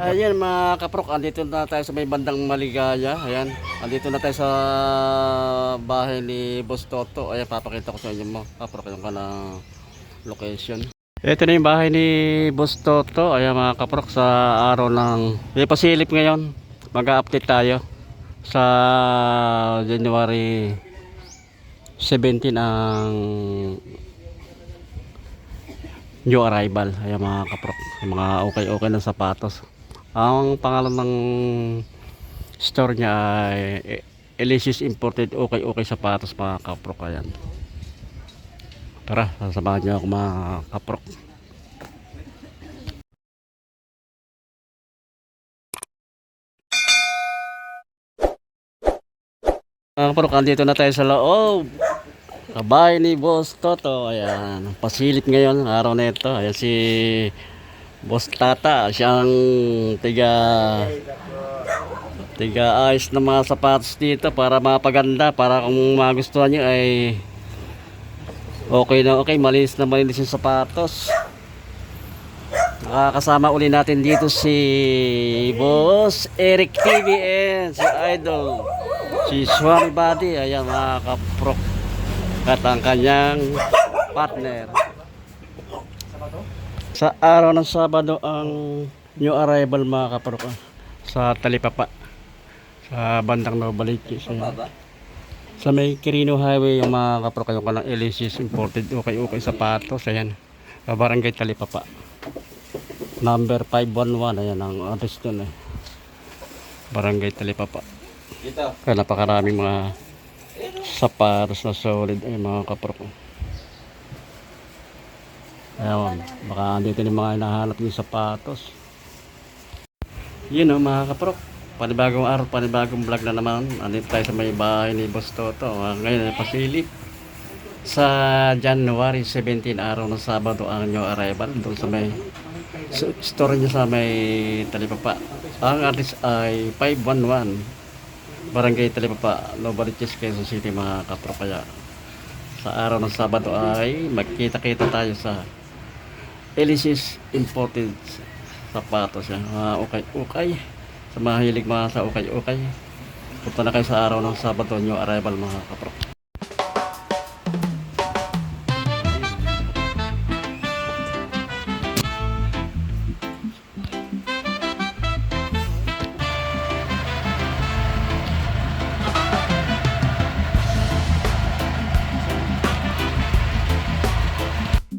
Ayan mga kaprok, andito na tayo sa may bandang Maligaya. Ayan, andito na tayo sa bahay ni Boss Toto. Ayan, papakita ko sa inyo mga kaprok yung kanang location. Ito na yung bahay ni Boss Toto. Ayan mga kaprok, sa araw ng may pasilip ngayon. Mag-update tayo sa January 17 ang new arrival. Ayan mga kaprok, mga okay na sapatos. Ang pangalan ng store niya ay Elysis Imported okay sapatos mga kaprok. Ayan, tara sasamahan niyo ako mga kaprok. Mga kaprok, andito na tayo sa loob kabay ni Boss Toto. Ayan, pasilip ngayon araw na ito. Ayan si Boss Tata, siyang tiga ayos na mga sapatos dito para mapaganda, para kung magustuhan nyo ay okay na okay, malinis na malinis yung sapatos. Nakakasama uli natin dito si Boss Eric TVN, si Idol, si Swami Body. Ayan mga kaprok, at ang kanyang partner. Sa araw ng Sabado ang new arrival mga kaprok, sa Talipapa, sa bandang Novaliches. Sa may Quirino Highway yung mga kaprok, yung kanang Elysis Imported okay sapatos. Ayan, Barangay Talipapa, number 511. Ayan ang address dun Barangay Talipapa. Kaya napakaraming mga sapatos na solid ay mga kaprok. Ayan, baka andito yung mga hinahanap yung sapatos. Yun mga kaprok, panibagong araw, panibagong vlog na naman. Andito tayo sa may bahay ni Boss Toto. Ngayon ay pasilip sa January 17, araw ng Sabado ang new arrival doon sa may store niya sa may Talipapa. Ang address ay 511 Barangay Talipapa, Novaliches, Quezon City mga kaprok. Kaya sa araw ng Sabado ay magkita-kita tayo sa Elysis Imported sapatos yan. Okay sa mahilig mga sa okay. Punta na kayo sa araw ng Sabado new arrival mga kaprok.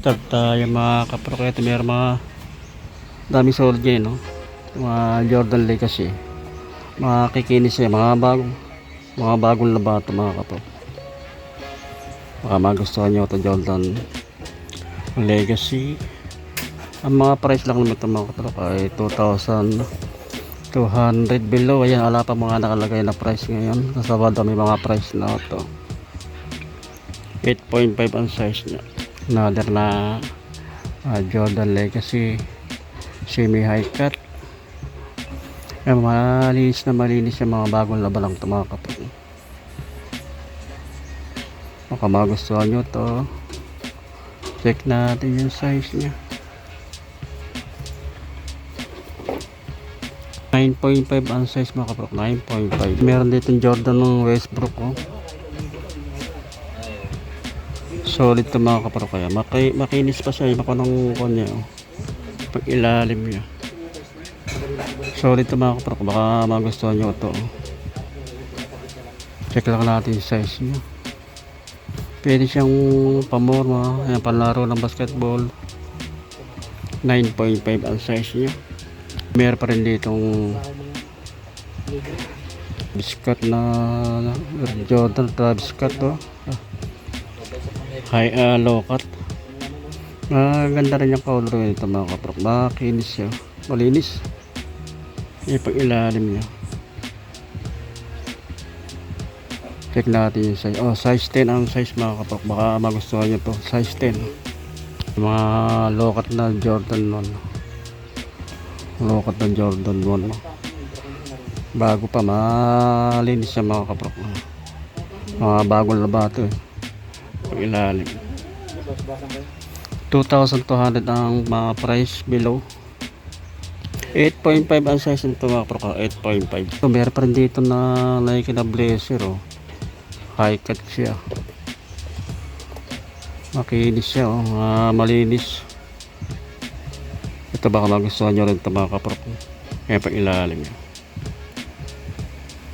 Start tayo mga kaprok. Ito meron mga daming solid yan, no? Mga Jordan Legacy, mga kikinis yan, mga bagong labato mga kaprok. Baka magustuhan nyo ito, Jordan Legacy. Ang mga price lang naman ito mga kaprok ay 2,200 below. Ayan, wala pa mga nakalagay na price ngayon. Sa Sabado may mga price na ito. 8.5 ang size nya. Another na Jordan Legacy semi high cut. Malinis yung mga bagong laba lang ito mga kapatid. Baka magustuhan nyo to. Check natin yung size nya. 9.5 ang size mga kapatid. 9.5. Meron dito yung Jordan ng Westbrook, oh. Solid ito mga kapatid. Kaya makinis pa siya yung makunong kanya, oh. Pag ilalim niya solid ito mga kapatid. Baka magustuhan nyo ito, oh. Check lang natin yung size niya. Pwede siyang pamorma, ayan, panlaro ng basketball. 9.5 ang size niya. Meron pa rin ditong biscuit na Jordan Travis Scott, oh. High low cut. Ganda rin yung color nito mga kaprok. Makinis siya, malinis pag ilalim niya. Check natin yung size. Size 10 ang size mga kaprok. Baka magustuhan nyo to, size 10. Mga low cut na Jordan 1. Low cut na Jordan 1. Bago pa, malinis siya mga kaprok. Mga bagong labato pag ilalim. 2,200 ang mga price below. 8.5 ang size nito mga kapro. 8.5. So, meron pa rin dito na Nike na blazer oh. High cut siya. Makinis siya oh. Malinis. Ito baka magustuhan nyo rin ito mga kapro. Kaya pang ilalim niya.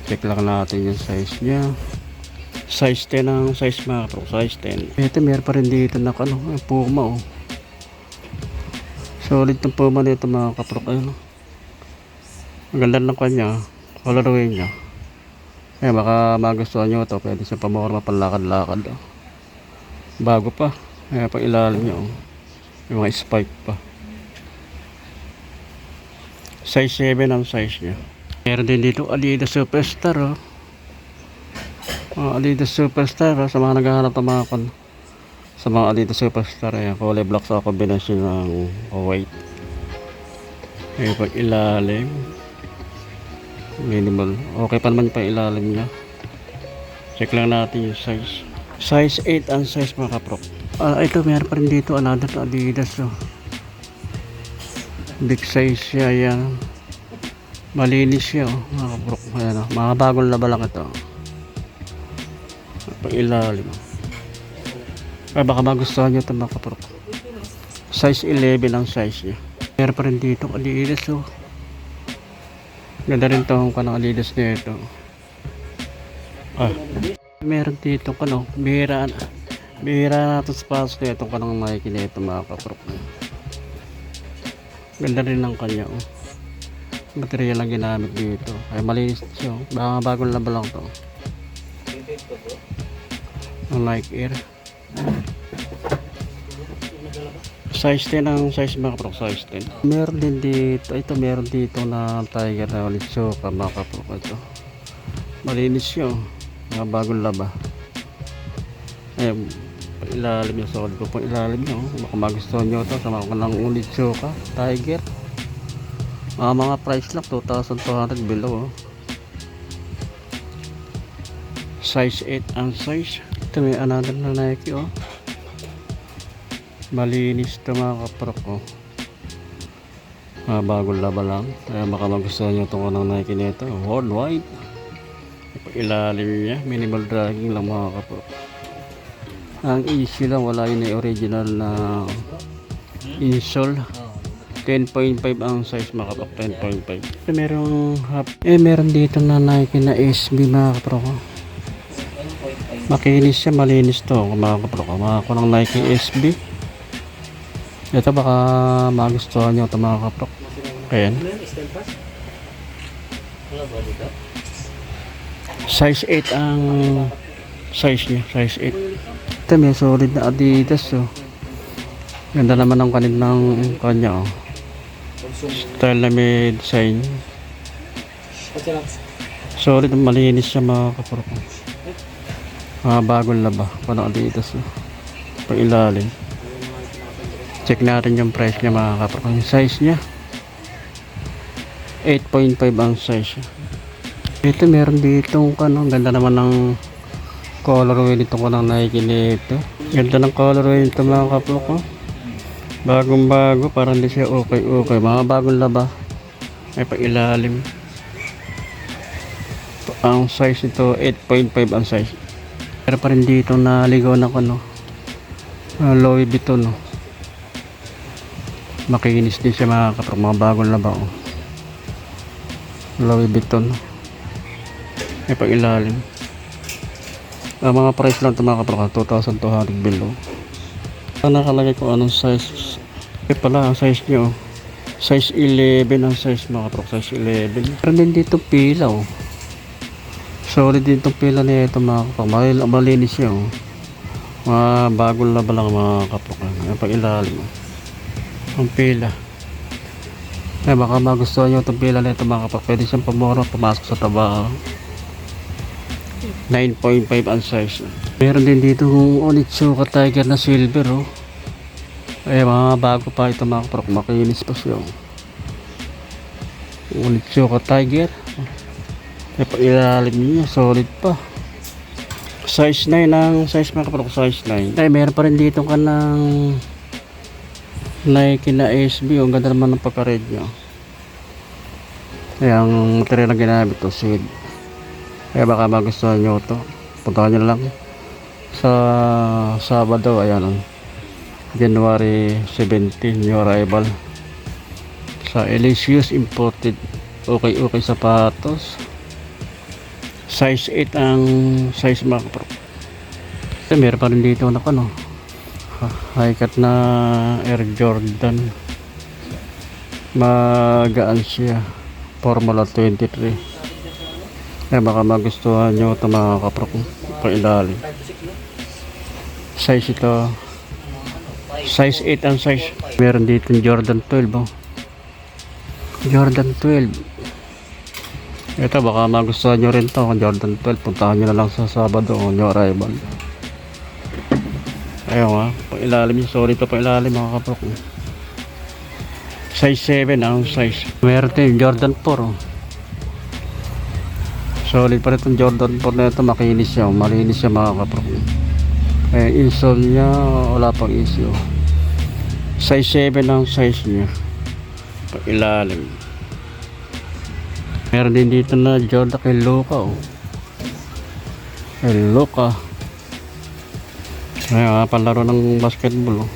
Check lang natin yung size niya. Size 10 ang size mga kapro. Size 10. Ito meron pa rin dito na Puma oh. Solid ng Puma nito mga kapro. Ayun oh. Ang ganda ng kanya, colorway niya. Eh baka magustuhan nyo ito, pwede siya pamorma panlakad-lakad. Oh. Bago pa, eh pang ilalim niya. Oh. Yung mga spike pa. Size 7 ang size niya. Meron din dito Adidas Superstar. Adidas Superstar sa mga naghahanap ng mga sa mga Adidas Superstar. Ayan, kulay black sa combination ng white. Eh pang ilalim. Minimal. Okay pa naman pa ilalim niya. Check lang natin yung size. Size 8 ang size mga kapro. Ito meron pa rin dito another Adidas oh. Big size siya yan. Malinis siya oh, mga kapro. Ayan oh. Mga bagong laba lang ito. Pang ilalim. Ay baka magustuhan nyo ito mga kapro. Size 11 ang size niya. Meron pa rin dito Adidas oh. Ganda rin itong Adidas nito. Meron dito bihira natin sa pasok na itong Nike nito mga kaprok. Ganda rin ng kanya oh. Material lang ginamit dito. Ay malinis siya oh. Baka bagong laba lang to. Ang Nike Air. Size 10 ang size mga kapro, size 10. Meron din dito, meron dito na Tiger na Onitsuka mga kapro. Ito malinis siya oh. Mga bagong laba. Ayan, ilalim yung solid ko pang ilalim nyo. Baka magustuhan nyo ito sa mga kanang Onitsuka Tiger. Mga price lang 2,200 below oh. Size 8 ang size. Ito may another na Nike oh. Malinis ito mga kaprok oh. Mga bagong laba lang. Kaya baka magustuhan nyo itong Nike nito. Worldwide. Ilalim niya. Minimal dragging lang mga kaprok. Ang issue lang wala yun yung original na insole. 10.5 ang size mga kaprok. 10.5. Meron dito na Nike na SB mga kaprok. Makinis siya. Malinis to mga kaprok. Mga kunang Nike SB. Ito baka magustuhan nyo ito mga kaprok. Ayan. Size 8 ang size niya. Size 8. Ito may solid na Adidas oh. Ganda naman ang kanya oh. Style na may design. Solid, malinis siya mga kaprok. Mga bagong laba. Parang Adidas oh. Pang ilalim. Check natin yung price niya mga kaprok. Yung size niya 8.5 ang size. Ito meron dito ganda naman ng colorway nito Nike nito. Ganda ng colorway nito mga kaprok oh. Bagong bago, parang hindi siya okay. Mga bagong laba. May pang ilalim. Ang size nito 8.5 ang size. Pero pa rin dito na ligaw na Louis Vuitton oh. Makikinis din siya mga kaprok. Mga bagong laba oh. Louis Vuitton. May pang ilalim. Mga price lang ito mga kaprok. 2,200 below. Nakalagay ko anong size. Pala ang size nyo. Size 11 ang size mga kaprok. Size 11. Pero din dito pila oh. Solid din itong pila niya ito mga kaprok. Malinis siya oh. Mga bagong laba lang mga kaprok. May pang ilalim oh. Ang pila. Baka magustuhan nyo itong pila na ito mga kapag. Pwede siyang pamura pumasok sa taba. 9.5 ang size. Meron din dito Onitsuka Tiger na silver oh. Mga bago pa ito mga kapag. Makinis pa siya oh. Onitsuka Tiger. Ilalim niya solid pa. Size 9 ang size mga kapag. Size 9. Meron pa rin dito Nike na SB. Ang ganda naman ng pagka-red niya. Kaya ang material na ginamit to, seed. Kaya baka magustuhan nyo to. Puntahan nyo lang sa Sabado, ayan, January 17, new arrival sa Elysius Imported. Okay sapatos, size 8 ang size mga kapro. Meron pa rin dito na ano, high cut na Air Jordan, magaan siya, Formula 23. Kaya baka magustuhan nyo ito mga kapro, pailalim. Size ito, size 8 ang size. Meron dito Jordan 12, oh. Jordan 12. Ito baka magustuhan nyo rin to, Jordan 12. Puntahan nyo na lang sa Sabado o new arrival. Ayun nga, pailalim yung sorry pa pailalim mga kapro. Size 7 ang size. Meron din Jordan 4, oh. Solid pa rin itong Jordan 4 na ito, makinis siya, malinis siya mga kapro. Insole niya wala pang issue. Size 7 ang size niya, pailalim. Meron din dito na Jordan kay Luka, oh. Kay Luka, ayun, palaro ng basketball, oh.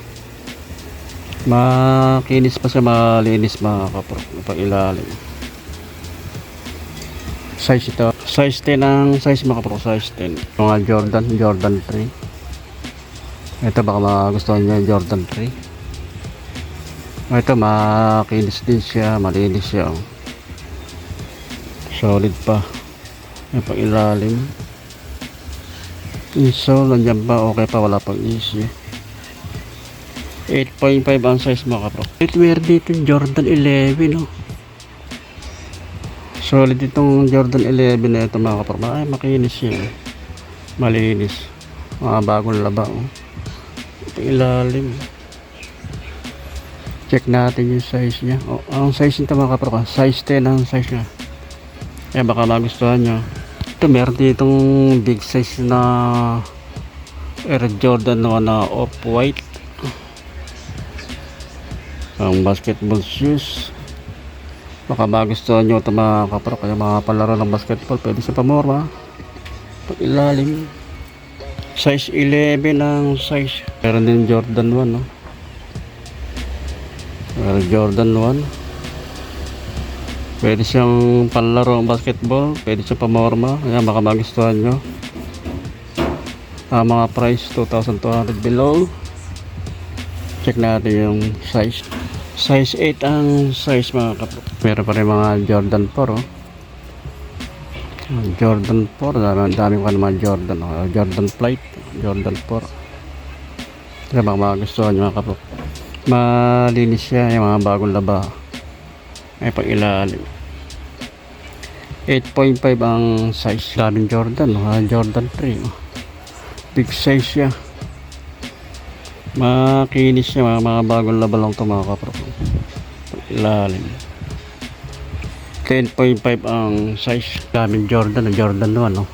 Makinis pa siya, malinis mga kapro, pailalim. Size ito, size 10 ang size mga kapro, size 10. Mga Jordan 3. Ito baka magustuhan nyo Jordan 3. Ito makinis din siya, malinis siya, oh. Solid pa, may pang-ilalim. Insole nandiyan pa, okay pa, wala pang issue. 8.5 ang size mga kapro. Meron dito Jordan 11, oh. Solid itong Jordan 11 na ito mga kapro. Ay, makinis siya, malinis, mga bagong laba, oh. Ilalim. Check natin yung size niya, oh. Ang size nito mga kapro, size 10 ang size niya. Kaya baka magustuhan nyo. Ito meron ditong big size na Air Jordan na off-white, ang basketball shoes. Baka magustuhan nyo ito mga kapro. Kaya mga palaro ng basketball, pwede sa pamorma, pag ilalim. Size 11 ang size. Meron din Jordan 1, no? Meron Jordan 1. Pwede siyang panlaro ng basketball, pwede siyang pamorma. Kaya baka magustuhan nyo. Mga price 2,200 below. Check natin yung size. Size 8 ang size mga kapro. Meron pa rin mga Jordan 4, oh. Jordan 4, dami ko naman Jordan, oh. Jordan Flight, Jordan 4. Kaya baka magustuhan nyo mga kapro. Malinis siya, yung mga bagong laba, may pang-ilalim. 8.5 ang size. Daming Jordan, Jordan 3, oh. Big size siya, makinis siya, mga bagong laba lang ito mga kapro. Ilalim. 10.5 ang size. Daming Jordan, Jordan 1, oh.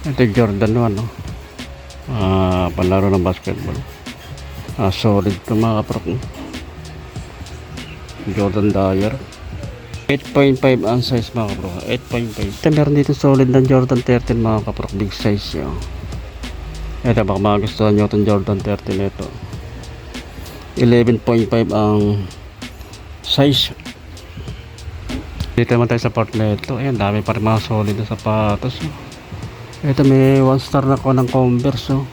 Ito Jordan 1, oh. Palaro ng basketball. Solid ito mga kapro. Jordan Dyer. 8.5 ang size mga kapro. 8.5. Ito meron dito solid na Jordan 13 mga kapro. Big size yun. Ito baka magustuhan nyo itong Jordan 13 ito. 11.5 ang size. Dito naman tayo sa part na ito. Ayan, dami pa rin mga solid na sapatos, oh. Ito may 1 star na ko ng Converse, oh.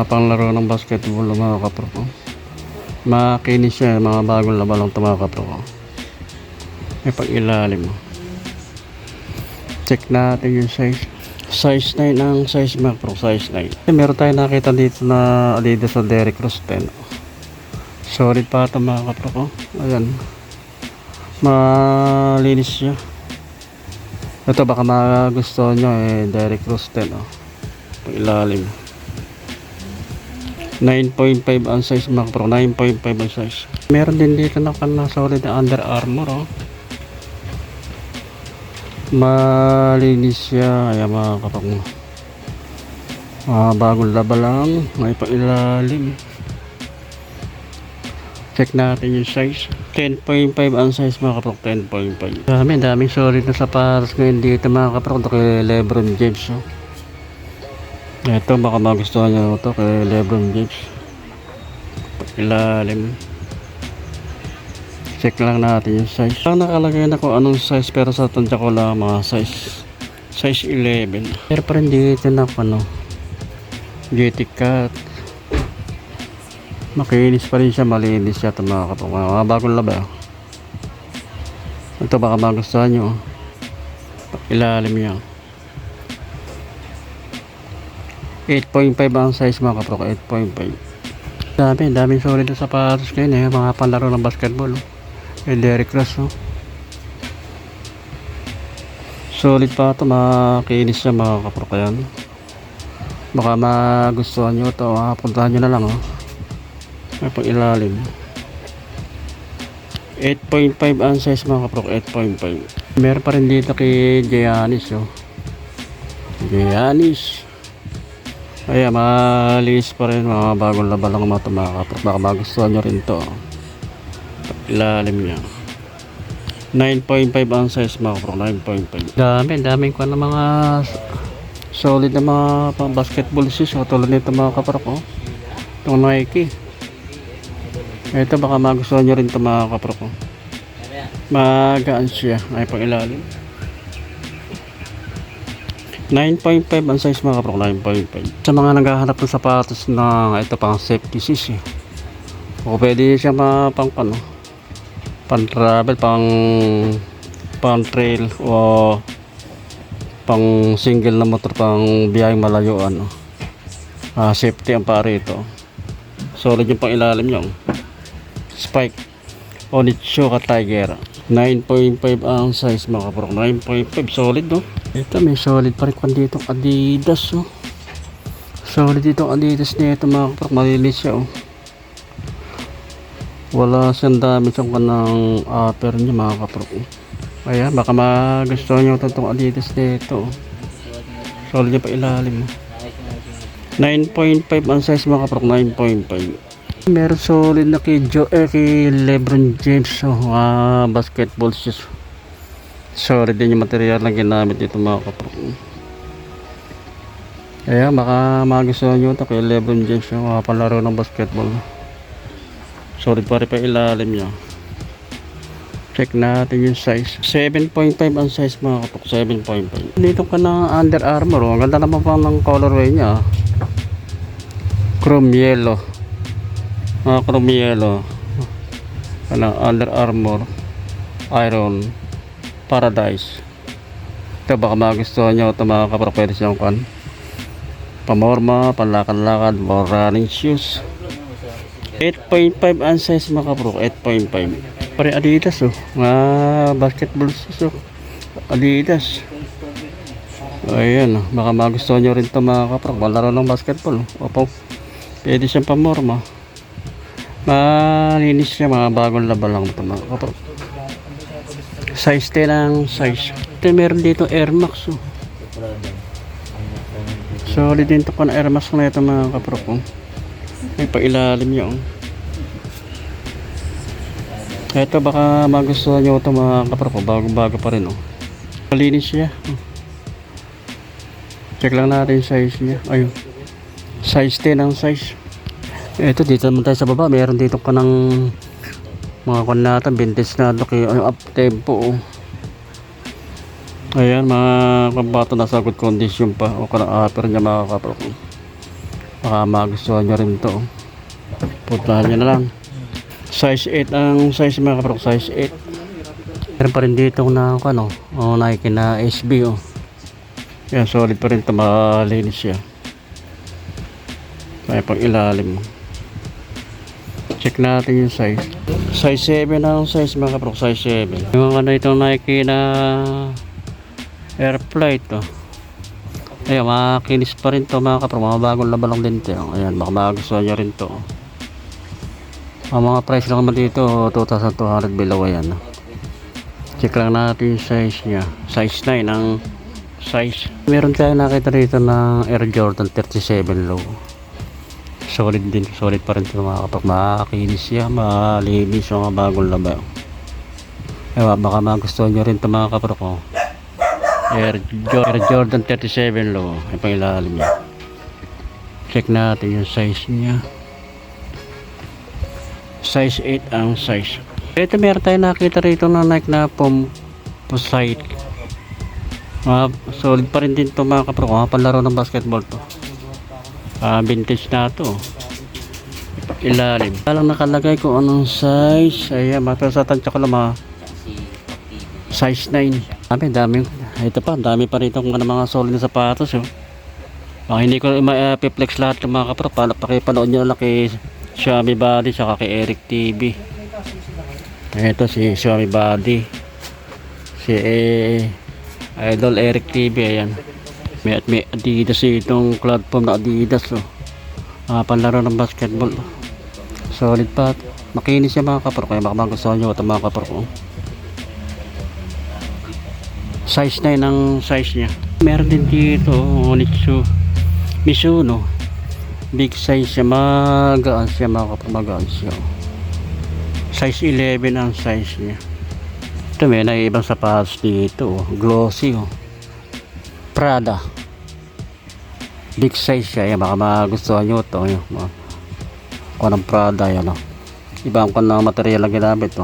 Panglaro ng basketball mga kapro, oh. Makinis siya, mga bagong laba lang ito mga kapro, oh. May pag-ilalim, oh. Check natin yung size. Size 9 ang size mga kapro, size 9. Meron tayo nakita dito na Adidas sa Derrick Rose 10, oh. Solid pa ito mga kapro, oh. Ayan, malinis siya. Ito baka magustuhan nyo, Derrick Rose 10, oh. Pag-ilalim. 9.5 ang size mga kapro, 9.5 ang size. Meron din dito na solid na Under Armour, oh. Malinis siya, ayan mga kapro. Bagong laba lang, may pailalim. Check natin yung size. 10.5 ang size mga kaprok. 10.5. Daming solid na sapatos ngayon dito mga kaprok. Ito kay Lebron James. Oh. Ito baka magustuhan nyo ito kay Lebron James. Ilalim. Check lang natin yung size. Ang nakalagay na kung anong size pero sa tansya ko lang mga size 11. Pero pa rin dito na GT cut. Makinis pa rin siya, malinis siya ito mga kaprok. Mga bagong laba. Ito baka magustuhan nyo. Ilalim niya. 8.5 ang size mga kaprok. 8.5. Daming solid na sapatos ngayon eh. Mga panlaro ng basketball. Derrick Rose. Solid pa ito. Makinis siya mga kaprok. Yan. Baka magustuhan nyo ito. Puntahan nyo na lang. May pang ilalim. 8.5 ang size mga kaprok. 8.5. Meron pa rin dito kay Giannis. Giannis. Ayan, malinis pa rin. Mga bagong laba lang mga kaprok. Baka magustuhan nyo rin ito. Ilalim niya. 9.5 ang size mga kaprok. 9.5. Daming ko na mga solid na mga pang basketball shoes. Tulad nito mga kaprok. Itong Nike. Ito baka magustuhan nyo rin ito mga kaprok. Magaan siya. Ay pang ilalim. 9.5 ang size mga kaprok. 9.5. Sa mga naghahanap ng sapatos na ito pang safety shoes o pwede siya pang travel, pang trail o pang single na motor, pang biyayang malayuan. Safety ang pare ito. Solid yung pang ilalim nyo. Spike Onitsuka Tiger. 9.5 ang size mga kaprok. 9.5 solid Ito may solid pa rin dito Adidas Solid dito Adidas nito mga kaprok. Malinis siya Wala siyang damage yung kanang upper niya mga kaprok. Ayan, baka magustuhan nyo itong Adidas nito. Solid niya pa ilalim. 9.5 ang size mga kaprok. 9.5. Meron solid na kay Lebron James basketball shoes. Solid din yung material na ginamit dito mga kaprok. Ayan, baka magustuhan nyo ito kay Lebron James palaro ng basketball. Solid pa rin pa ilalim niya. Check natin yung size. 7.5 ang size mga kaprok. 7.5. Dito ka ng Under Armour. Ang ganda naman pa ng colorway niya. Chrome yellow. Chrome yellow. Under Armour Iron Paradise. Ito baka magustuhan nyo ito mga kaprok. Pwede siyang pamorma, panlakad-lakad, or running shoes. 8.5 ang size mga kaprok. 8.5. Pare Adidas mga basketball shoes Adidas. Ayan baka magustuhan nyo rin ito mga kaprok. Malaro ng basketball. Pwede siyang pamorma. Malinis siya. Mga bagong laba lang ito mga kaprok. Size 10 ang size. Ito meron dito Air Max solid din ito Air Max na ito mga kaprok. May pailalim niya Ito baka magustuhan nyo ito mga kaprok. Bagong-bago pa rin malinis siya. Check lang natin size niya. Ayun, size 10 ang size. Ito dito naman tayo sa baba. Meron dito ka ng mga kunatan vintage na up tempo Ayan mga kabato, nasa good condition pa o kanang upper niya mga kaprok. Baka magustuhan nyo rin ito puntahan nyo na lang. Size 8 ang size mga kaprok. Size 8. Meron pa rin dito na Nike na SB Yan, solid pa rin ito. Malinis siya. May pang ilalim check natin yung size. Size 7 ang size mga kaprok. Size 7. Yung itong Nike na Air Flight Ayan, makinis pa rin to mga kaprok. Mga bagong laba lang din ito. Ayan, baka magustuhan nyo rin to. Ang mga price lang naman dito 2,200 below. Ayan, check lang natin yung size nya. Size 9 ang size. Meron tayo nakita dito ng Air Jordan 37 low. Solid din, solid pa rin ito mga kaprok. Makakinis siya, malinis yung mga bagong laba. Ewa, baka magustuhan nyo rin ito mga kaprok. Oh. Air Jordan 37 low. Ay pang ilalim niya. Check natin yung size niya. Size 8 ang size. Ito meron tayo nakita rito na Nike na Posite. Solid pa rin din ito mga kaprok. Panlaro ng basketball to. Vintage na to. Ilalim. Alang nakalagay kung anong size. Ayan, pero sa tansya ko lang size 9. Dami. Ito pa, dami pa rito kung ano mga solid na sapatos. Hindi ko ma-flex lahat ng mga kapro. Pakipanood nyo lang kay Xiaomi Body saka kay Eric TV. Ito si Xiaomi Body. Si Idol Eric TV. Ayan. May Adidas itong platform na Adidas. Panlaro ng basketball. Solid pa. Makinis yung mga kapro. Kaya baka magustuhan nyo ito mga kapro. Size 9 ang size niya. Meron din dito Mizuno. Big size siya. Magaan siya mga kapro. Magaan siya. Size 11 ang size niya. Ito may naibang sapatos dito. Glossy. Prada. Big size siya. Baka magustuhan nyo ito. Kung anong Prada yan. Ibang kung anong material ang ginamit.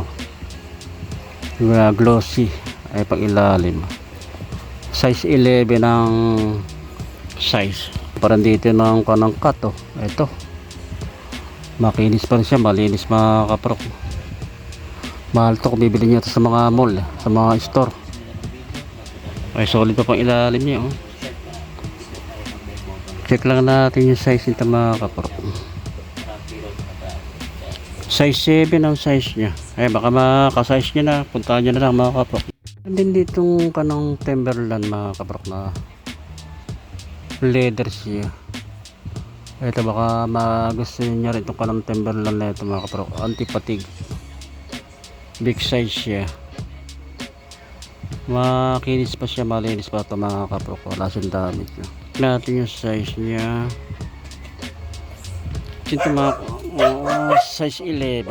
Glossy. Ay pang ilalim. Size 11 ang size. Parang dito ng kanang cut. Ito. Makinis pa rin siya. Malinis mga kaprok. Mahal to kung bibili nyo ito sa mga mall. Sa mga store. Ay solid pa pang ilalim niya. Check lang natin yung size nito mga kaprok. Size 7 ang size niya. Ay baka makasize nyo na. Puntahan nyo na lang mga kaprok. Din ditong kanong Timberland mga kaprok na leather siya. Ito baka magustuhan nyo rin itong kanong Timberland na ito mga kaprok. Anti-fatigue. Big size siya. Makinis pa siya, malinis pa ito mga kaprok. Wala siyang damage. Natin yung size niya. Ito mga size 11.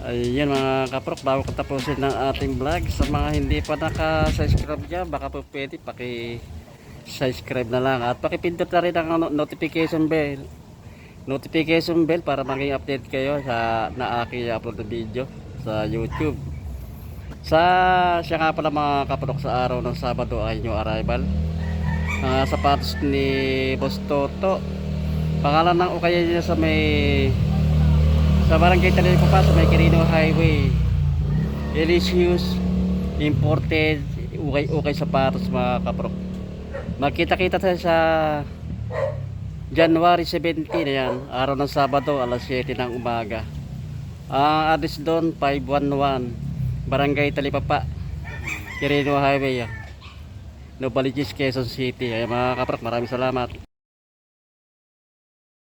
Ayan mga kaprok, bago ko tapusin ng ating vlog. Sa mga hindi pa naka-subscribe dyan, baka po pwede paki-subscribe na lang. At pakipindot na rin ang notification bell para maging update kayo sa na aking upload na video sa YouTube. Siya nga pala mga kaprok, sa araw ng Sabado ay new arrival. Sapatos ni Boss Toto. Pangalan ng ukaya niya sa barangay Talipapa sa may Quirino Highway. Delicious imported ukay sapatos mga kaprok. Magkita-kita tayo sa January 17. Ayan, araw ng Sabado alas 7 ng umaga. Ang address doon 511 Barangay Talipapa, Quirino Highway, Novaliches, Quezon City. Ayan mga kaprok, maraming salamat.